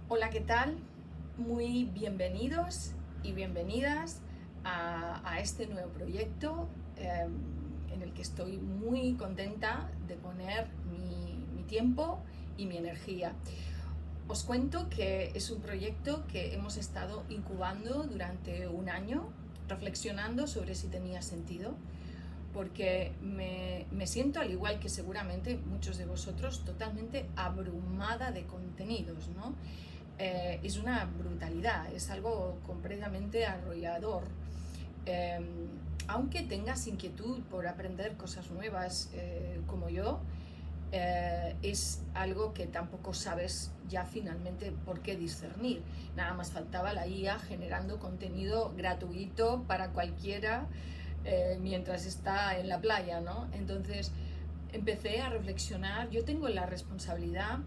Hola, ¿qué tal? Muy bienvenidos y bienvenidas a este nuevo proyecto en el que estoy muy contenta de poner mi tiempo y mi energía. Os cuento que es un proyecto que hemos estado incubando durante un año, reflexionando sobre si tenía sentido, porque me siento, al igual que seguramente muchos de vosotros, totalmente abrumada de contenidos, ¿no? Es una brutalidad, es algo completamente arrollador. Eh, Aunque tengas inquietud por aprender cosas nuevas como yo, es algo que tampoco sabes ya finalmente por qué discernir. Nada más faltaba la IA generando contenido gratuito para cualquiera mientras está en la playa, ¿no? Entonces empecé a reflexionar. Yo tengo la responsabilidad,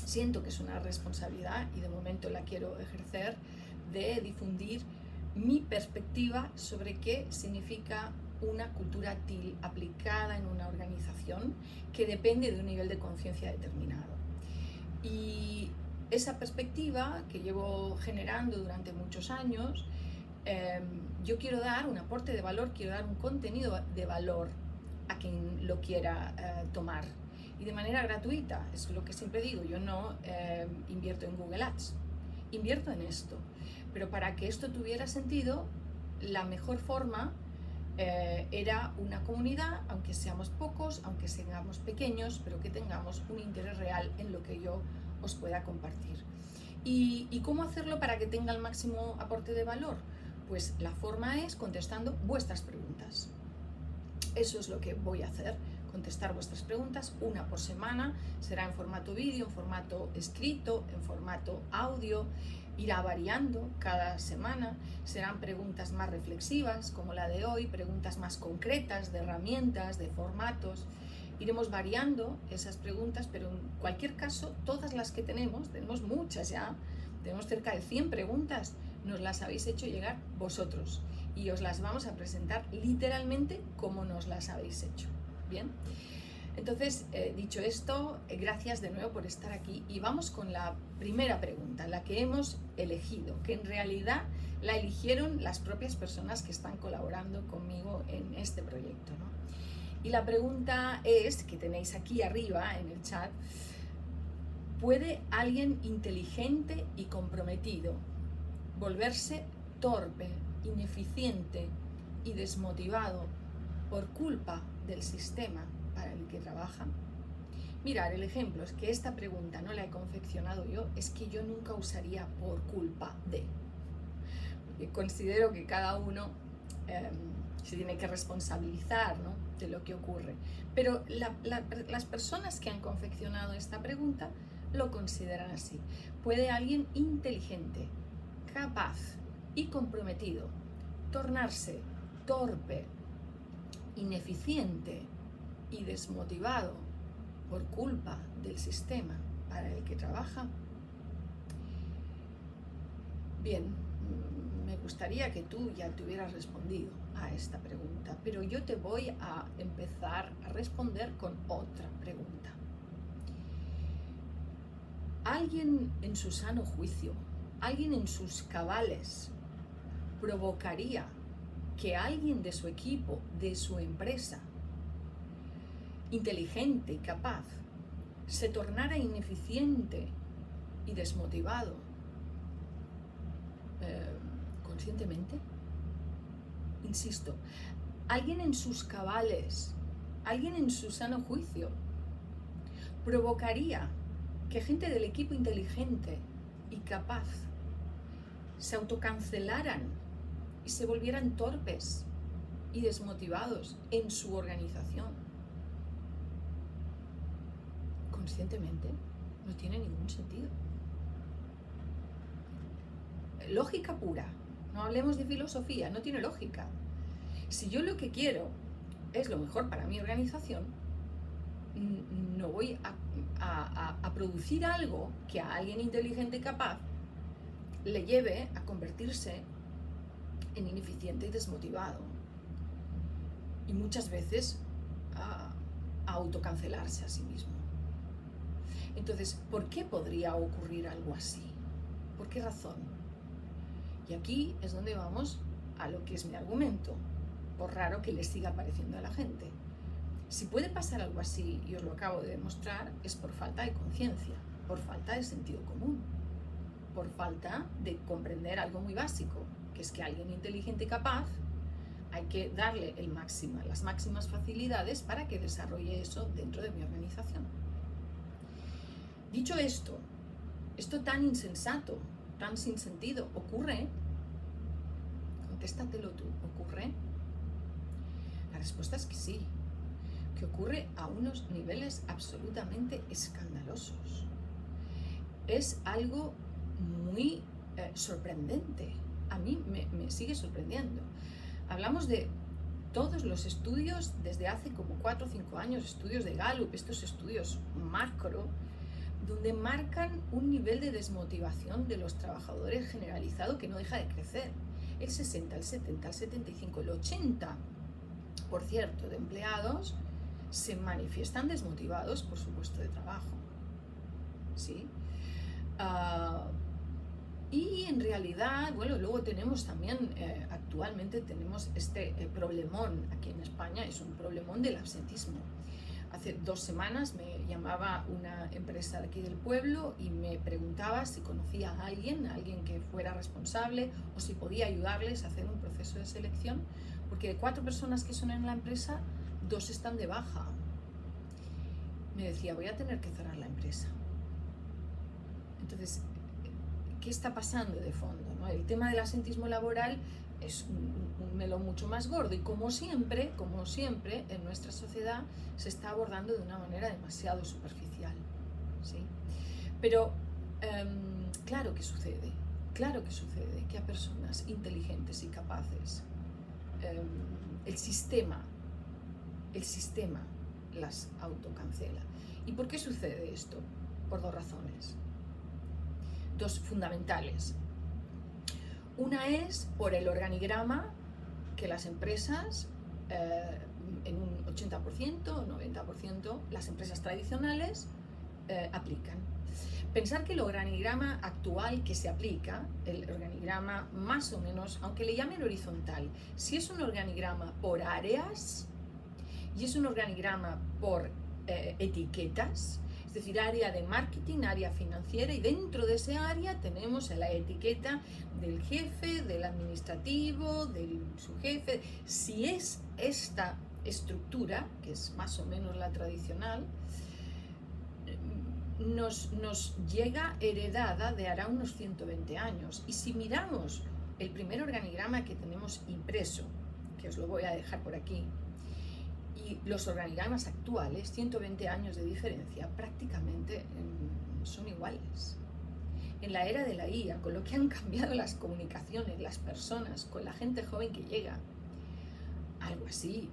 siento que es una responsabilidad y de momento la quiero ejercer, de difundir mi perspectiva sobre qué significa una cultura TIL aplicada en una organización que depende de un nivel de conciencia determinado. Y esa perspectiva que llevo generando durante muchos años, yo quiero dar un aporte de valor, quiero dar un contenido de valor a quien lo quiera tomar. Y de manera gratuita, es lo que siempre digo, yo no invierto en Google Ads, invierto en esto. Pero para que esto tuviera sentido, la mejor forma era una comunidad, aunque seamos pocos, aunque seamos pequeños, pero que tengamos un interés real en lo que yo os pueda compartir. ¿Y cómo hacerlo para que tenga el máximo aporte de valor? Pues la forma es contestando vuestras preguntas. Eso es lo que voy a hacer, contestar vuestras preguntas, una por semana, será en formato vídeo, en formato escrito, en formato audio, irá variando cada semana, serán preguntas más reflexivas como la de hoy, preguntas más concretas de herramientas, de formatos. Iremos variando esas preguntas, pero en cualquier caso, todas las que tenemos muchas ya, tenemos cerca de 100 preguntas, nos las habéis hecho llegar vosotros y os las vamos a presentar literalmente como nos las habéis hecho. Bien, entonces, dicho esto, gracias de nuevo por estar aquí y vamos con la primera pregunta, la que hemos elegido, que en realidad la eligieron las propias personas que están colaborando conmigo en este proyecto, ¿no? Y la pregunta es, que tenéis aquí arriba en el chat: ¿puede alguien inteligente y comprometido volverse torpe, ineficiente y desmotivado por culpa del sistema para el que trabaja? Mirad, el ejemplo es que esta pregunta no la he confeccionado yo, es que yo nunca usaría por culpa de. Porque considero que cada uno se tiene que responsabilizar, ¿no?, de lo que ocurre. Pero las personas que han confeccionado esta pregunta lo consideran así. ¿Puede alguien inteligente, capaz y comprometido tornarse torpe, ineficiente y desmotivado por culpa del sistema para el que trabaja? Bien, me gustaría que tú ya te hubieras respondido a esta pregunta, pero yo te voy a empezar a responder con otra pregunta. ¿Alguien en su sano juicio, alguien en sus cabales, provocaría que alguien de su equipo, de su empresa, inteligente y capaz, se tornara ineficiente y desmotivado conscientemente? Insisto, alguien en sus cabales, alguien en su sano juicio, provocaría que gente del equipo inteligente y capaz se autocancelaran y se volvieran torpes y desmotivados en su organización. Conscientemente, no tiene ningún sentido. Lógica pura, no hablemos de filosofía, no tiene lógica. Si yo lo que quiero es lo mejor para mi organización, no voy a producir algo que a alguien inteligente y capaz le lleve a convertirse en ineficiente y desmotivado. Y muchas veces a autocancelarse a sí mismo. Entonces, ¿por qué podría ocurrir algo así? ¿Por qué razón? Y aquí es donde vamos a lo que es mi argumento, por raro que les siga pareciendo a la gente. Si puede pasar algo así, y os lo acabo de demostrar, es por falta de conciencia, por falta de sentido común, por falta de comprender algo muy básico, que es que a alguien inteligente y capaz hay que darle las máximas facilidades para que desarrolle eso dentro de mi organización. Dicho esto tan insensato, tan sin sentido, ¿ocurre? Contéstatelo tú, ¿ocurre? La respuesta es que sí, que ocurre a unos niveles absolutamente escandalosos. Es algo muy sorprendente. A mí me sigue sorprendiendo. Hablamos de todos los estudios desde hace como 4 o 5 años, estudios de Gallup, estos estudios macro, donde marcan un nivel de desmotivación de los trabajadores generalizado que no deja de crecer. El 60, el 70, el 75, el 80% de empleados se manifiestan desmotivados por su puesto de trabajo. ¿Sí? Y en realidad, bueno, luego tenemos también, actualmente tenemos este problemón aquí en España, es un problemón del absentismo. Hace 2 semanas me llamaba una empresa de aquí del pueblo y me preguntaba si conocía a alguien que fuera responsable o si podía ayudarles a hacer un proceso de selección, porque de 4 personas que son en la empresa, 2 están de baja. Me decía, voy a tener que cerrar la empresa. Entonces, ¿qué está pasando de fondo, ¿no? El tema del absentismo laboral es un melón mucho más gordo y como siempre, en nuestra sociedad se está abordando de una manera demasiado superficial, ¿sí? Pero claro que sucede que a personas inteligentes y capaces el sistema las autocancela. ¿Y por qué sucede esto? Por 2 razones. 2 fundamentales. Una es por el organigrama que las empresas, en un 80% o 90%, las empresas tradicionales aplican. Pensar que el organigrama actual que se aplica, el organigrama más o menos, aunque le llamen horizontal, si es un organigrama por áreas y es un organigrama por etiquetas, es decir, área de marketing, área financiera, y dentro de ese área tenemos la etiqueta del jefe, del administrativo, del subjefe. Si es esta estructura, que es más o menos la tradicional, nos llega heredada de hará unos 120 años. Y si miramos el primer organigrama que tenemos impreso, que os lo voy a dejar por aquí, y los organigramas actuales, 120 años de diferencia, prácticamente son iguales. En la era de la IA, con lo que han cambiado las comunicaciones, las personas, con la gente joven que llega, algo así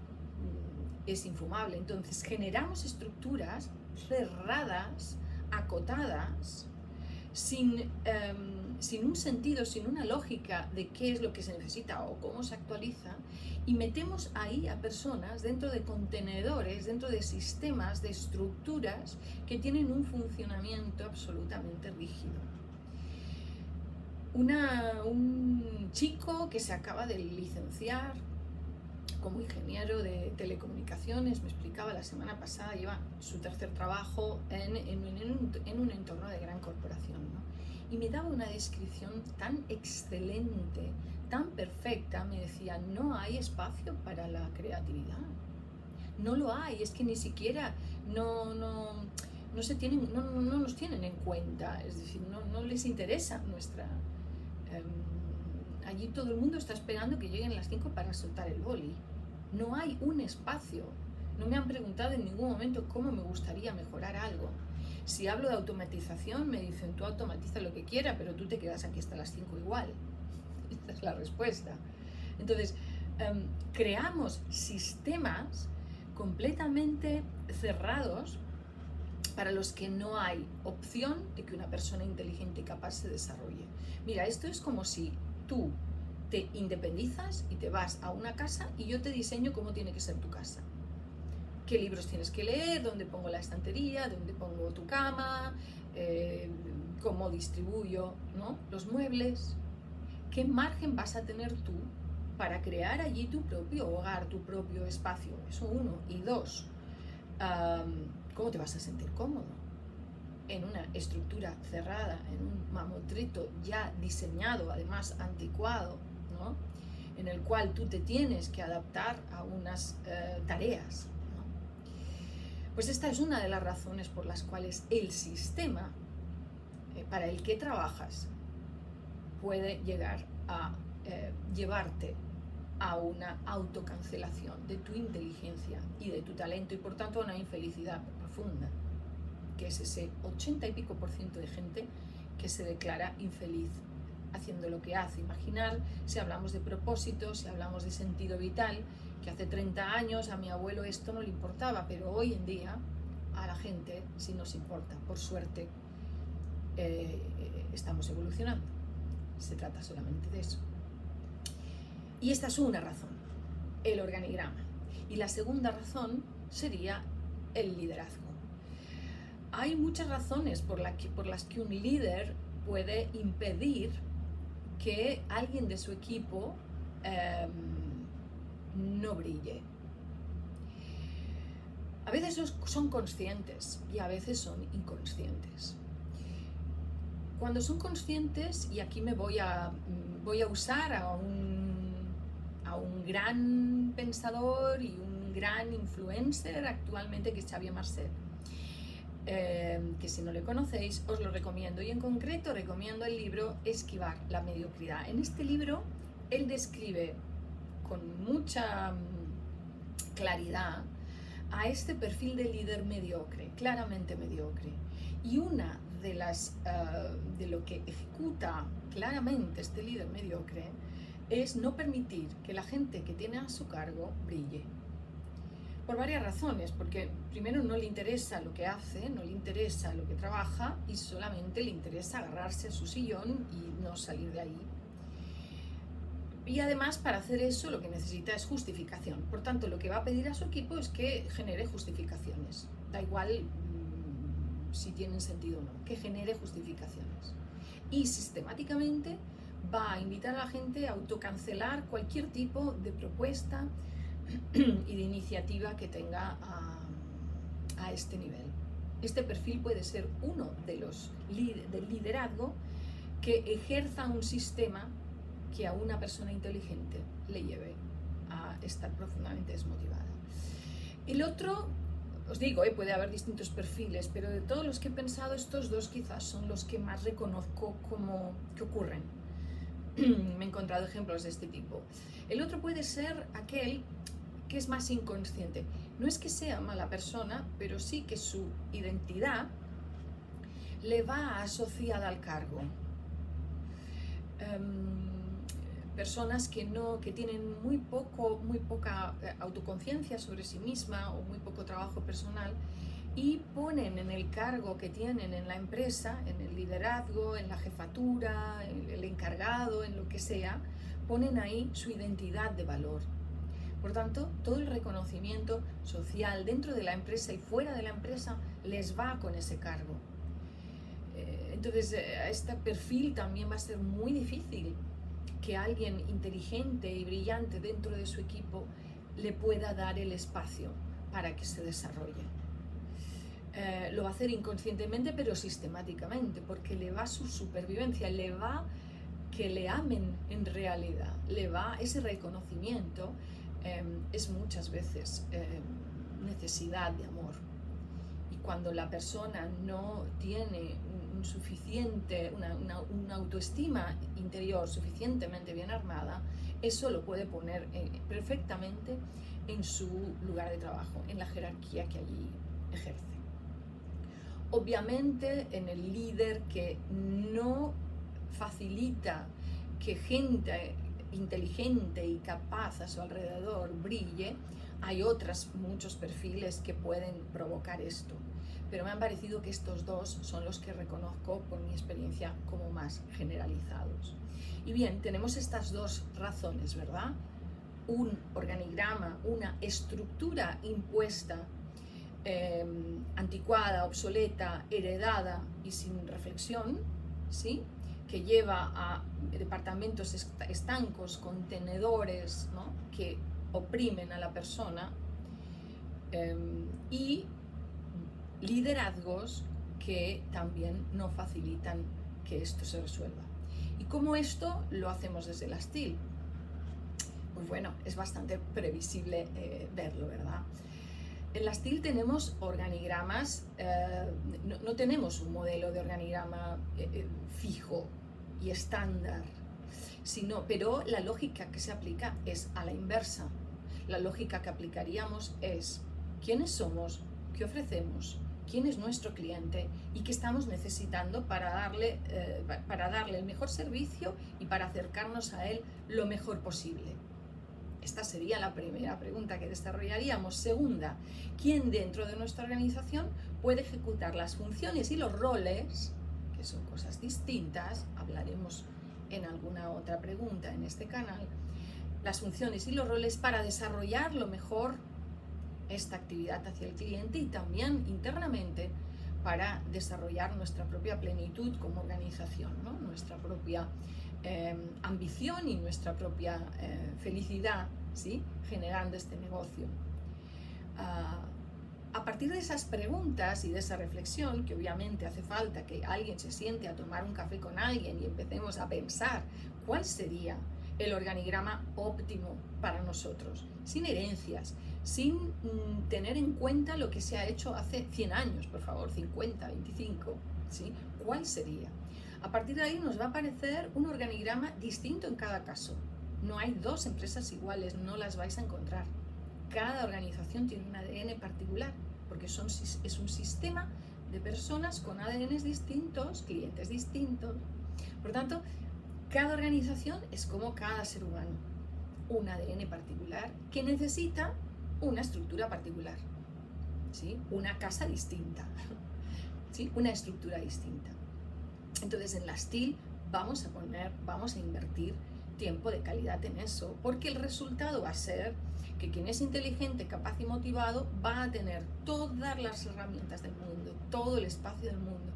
es infumable. Entonces generamos estructuras cerradas, acotadas, sin un sentido, sin una lógica de qué es lo que se necesita o cómo se actualiza, y metemos ahí a personas dentro de contenedores, dentro de sistemas, de estructuras que tienen un funcionamiento absolutamente rígido. Un chico que se acaba de licenciar como ingeniero de telecomunicaciones, me explicaba la semana pasada, lleva su 3er trabajo en un entorno de gran corporación, ¿no? Y me daba una descripción tan excelente, tan perfecta, me decía, no hay espacio para la creatividad, no lo hay, es que ni siquiera no nos tienen en cuenta, es decir, no les interesa nuestra... allí todo el mundo está esperando que lleguen las 5 para soltar el boli. No hay un espacio. No me han preguntado en ningún momento cómo me gustaría mejorar algo. Si hablo de automatización, me dicen, tú automatiza lo que quieras, pero tú te quedas aquí hasta las 5 igual. Esta es la respuesta. Entonces, creamos sistemas completamente cerrados para los que no hay opción de que una persona inteligente y capaz se desarrolle. Mira, esto es como si tú te independizas y te vas a una casa y yo te diseño cómo tiene que ser tu casa. qué libros tienes que leer, dónde pongo la estantería, dónde pongo tu cama, cómo distribuyo, ¿no?, los muebles. ¿Qué margen vas a tener tú para crear allí tu propio hogar, tu propio espacio? Eso uno. Y dos, ¿cómo te vas a sentir cómodo en una estructura cerrada, en un mamotreto ya diseñado, además anticuado, ¿no?, en el cual tú te tienes que adaptar a unas tareas, ¿no? Pues esta es una de las razones por las cuales el sistema para el que trabajas puede llegar a llevarte a una autocancelación de tu inteligencia y de tu talento, y por tanto a una infelicidad profunda, que es ese 80 y pico % de gente que se declara infeliz haciendo lo que hace. Imaginar, si hablamos de propósito, si hablamos de sentido vital, que hace 30 años a mi abuelo esto no le importaba, pero hoy en día a la gente sí nos importa. Por suerte estamos evolucionando. Se trata solamente de eso. Y esta es una razón, el organigrama. Y la segunda razón sería el liderazgo. Hay muchas razones por las que un líder puede impedir que alguien de su equipo no brille. A veces son conscientes y a veces son inconscientes. Cuando son conscientes, y aquí me voy a usar a un gran pensador y un gran influencer actualmente, que es Xavier Marcet, que si no le conocéis os lo recomiendo, y en concreto recomiendo el libro Esquivar la mediocridad. En este libro él describe con mucha claridad a este perfil de líder mediocre, claramente mediocre, y una de lo que ejecuta claramente este líder mediocre es no permitir que la gente que tiene a su cargo brille. Por varias razones, porque primero no le interesa lo que hace, no le interesa lo que trabaja, y solamente le interesa agarrarse a su sillón y no salir de ahí. Y además, para hacer eso lo que necesita es justificación. Por tanto, lo que va a pedir a su equipo es que genere justificaciones. Da igual si tienen sentido o no, que genere justificaciones. Y sistemáticamente va a invitar a la gente a autocancelar cualquier tipo de propuesta y de iniciativa que tenga a este nivel. Este perfil puede ser uno de los del liderazgo que ejerza un sistema que a una persona inteligente le lleve a estar profundamente desmotivada. El otro, os digo, puede haber distintos perfiles, pero de todos los que he pensado, estos dos quizás son los que más reconozco como que ocurren. Me he encontrado ejemplos de este tipo. El otro puede ser aquel que es más inconsciente. No es que sea mala persona, pero sí que su identidad le va asociada al cargo. Personas que tienen muy poca autoconciencia sobre sí misma o muy poco trabajo personal, y ponen en el cargo que tienen en la empresa, en el liderazgo, en la jefatura, en el encargado, en lo que sea, ponen ahí su identidad de valor. Por tanto, todo el reconocimiento social dentro de la empresa y fuera de la empresa les va con ese cargo. Entonces, a este perfil también va a ser muy difícil que alguien inteligente y brillante dentro de su equipo le pueda dar el espacio para que se desarrolle. Lo va a hacer inconscientemente, pero sistemáticamente, porque le va su supervivencia, le va que le amen en realidad, le va ese reconocimiento. Es muchas veces necesidad de amor, y cuando la persona no tiene una autoestima interior suficientemente bien armada, eso lo puede poner perfectamente en su lugar de trabajo, en la jerarquía que allí ejerce. Obviamente, en el líder que no facilita que gente inteligente y capaz a su alrededor brille, hay muchos perfiles que pueden provocar esto, pero me han parecido que estos dos son los que reconozco por mi experiencia como más generalizados. Y bien, tenemos estas dos razones, ¿verdad? Un organigrama, una estructura impuesta anticuada, obsoleta, heredada y sin reflexión, ¿sí? Que lleva a departamentos estancos, contenedores, ¿no? Que oprimen a la persona, y liderazgos que también no facilitan que esto se resuelva. ¿Y cómo esto lo hacemos desde la STIL? Pues bueno, es bastante previsible verlo, ¿verdad? En la STIL tenemos organigramas, no tenemos un modelo de organigrama fijo y estándar, pero la lógica que se aplica es a la inversa. La lógica que aplicaríamos es quiénes somos, qué ofrecemos, quién es nuestro cliente y qué estamos necesitando para darle el mejor servicio y para acercarnos a él lo mejor posible. Esta sería la primera pregunta que desarrollaríamos. Segunda, ¿quién dentro de nuestra organización puede ejecutar las funciones y los roles, que son cosas distintas? Hablaremos en alguna otra pregunta en este canal. Las funciones y los roles para desarrollar lo mejor esta actividad hacia el cliente y también internamente para desarrollar nuestra propia plenitud como organización, ¿no? Nuestra propia ambición y nuestra propia felicidad, ¿sí? Generando este negocio. A partir de esas preguntas y de esa reflexión, que obviamente hace falta que alguien se siente a tomar un café con alguien y empecemos a pensar cuál sería el organigrama óptimo para nosotros, sin herencias, sin tener en cuenta lo que se ha hecho hace 100 años, por favor, 50, 25, ¿sí? ¿Cuál sería? A partir de ahí nos va a aparecer un organigrama distinto en cada caso. No hay dos empresas iguales, no las vais a encontrar. Cada organización tiene un ADN particular, porque es un sistema de personas con ADNs distintos, clientes distintos. Por tanto, cada organización es como cada ser humano, un ADN particular que necesita una estructura particular, ¿sí? Una casa distinta, ¿sí? Una estructura distinta. Entonces en la STIL vamos a invertir tiempo de calidad en eso, porque el resultado va a ser que quien es inteligente, capaz y motivado va a tener todas las herramientas del mundo, todo el espacio del mundo,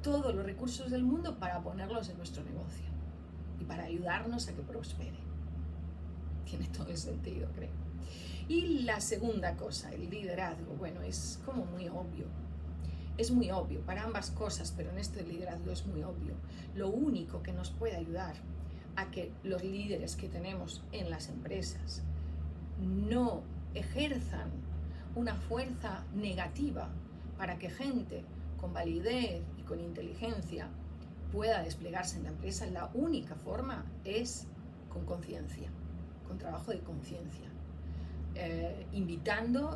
todos los recursos del mundo para ponerlos en nuestro negocio y para ayudarnos a que prospere. Tiene todo el sentido, creo. Y la segunda cosa, el liderazgo, bueno, es como muy obvio. Es muy obvio para ambas cosas, pero en este liderazgo es muy obvio. Lo único que nos puede ayudar a que los líderes que tenemos en las empresas no ejerzan una fuerza negativa para que gente con validez y con inteligencia pueda desplegarse en la empresa, la única forma es con conciencia, con trabajo de conciencia,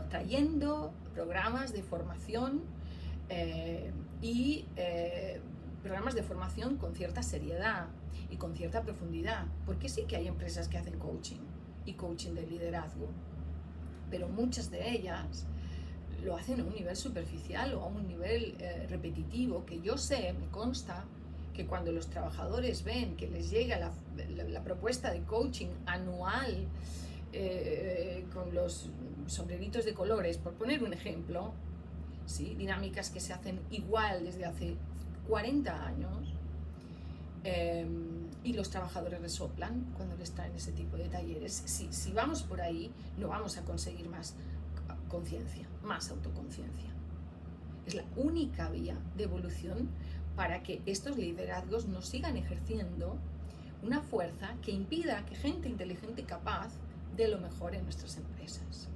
trayendo programas de formación programas de formación con cierta seriedad y con cierta profundidad, porque sí que hay empresas que hacen coaching y coaching de liderazgo, pero muchas de ellas lo hacen a un nivel superficial o a un nivel repetitivo, que yo sé, me consta, que cuando los trabajadores ven que les llega la propuesta de coaching anual con los sombreritos de colores, por poner un ejemplo, ¿sí? Dinámicas que se hacen igual desde hace 40 años, y los trabajadores resoplan cuando les traen ese tipo de talleres. Si vamos por ahí, no vamos a conseguir más conciencia, más autoconciencia. Es la única vía de evolución para que estos liderazgos nos sigan ejerciendo una fuerza que impida que gente inteligente y capaz dé lo mejor en nuestras empresas.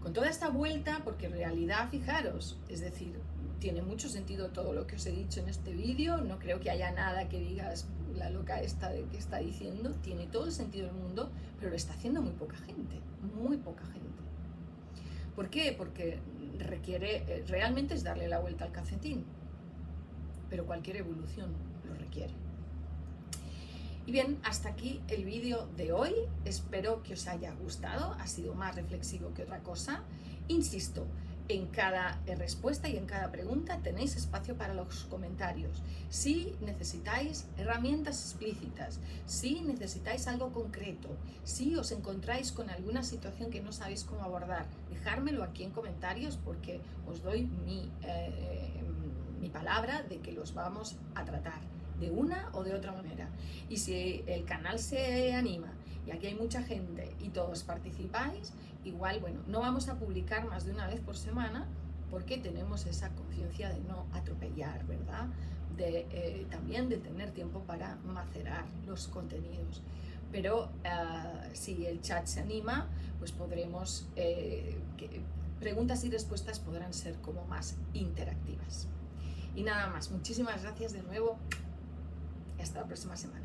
Con toda esta vuelta, porque en realidad, fijaros, es decir, tiene mucho sentido todo lo que os he dicho en este vídeo, no creo que haya nada que digas la loca esta de que está diciendo, tiene todo el sentido del mundo, pero lo está haciendo muy poca gente, muy poca gente. ¿Por qué? Porque realmente es darle la vuelta al calcetín, pero cualquier evolución lo requiere. Y bien, hasta aquí el vídeo de hoy, espero que os haya gustado, ha sido más reflexivo que otra cosa. Insisto, En cada respuesta y en cada pregunta tenéis espacio para los comentarios. Si necesitáis herramientas explícitas, si necesitáis algo concreto, si os encontráis con alguna situación que no sabéis cómo abordar, dejármelo aquí en comentarios porque os doy mi palabra de que los vamos a tratar de una o de otra manera. Y si el canal se anima y aquí hay mucha gente y todos participáis, igual, bueno, no vamos a publicar más de una vez por semana porque tenemos esa conciencia de no atropellar, ¿verdad? También de tener tiempo para macerar los contenidos. Pero si el chat se anima, pues podremos, preguntas y respuestas podrán ser como más interactivas. Y nada más, muchísimas gracias de nuevo y hasta la próxima semana.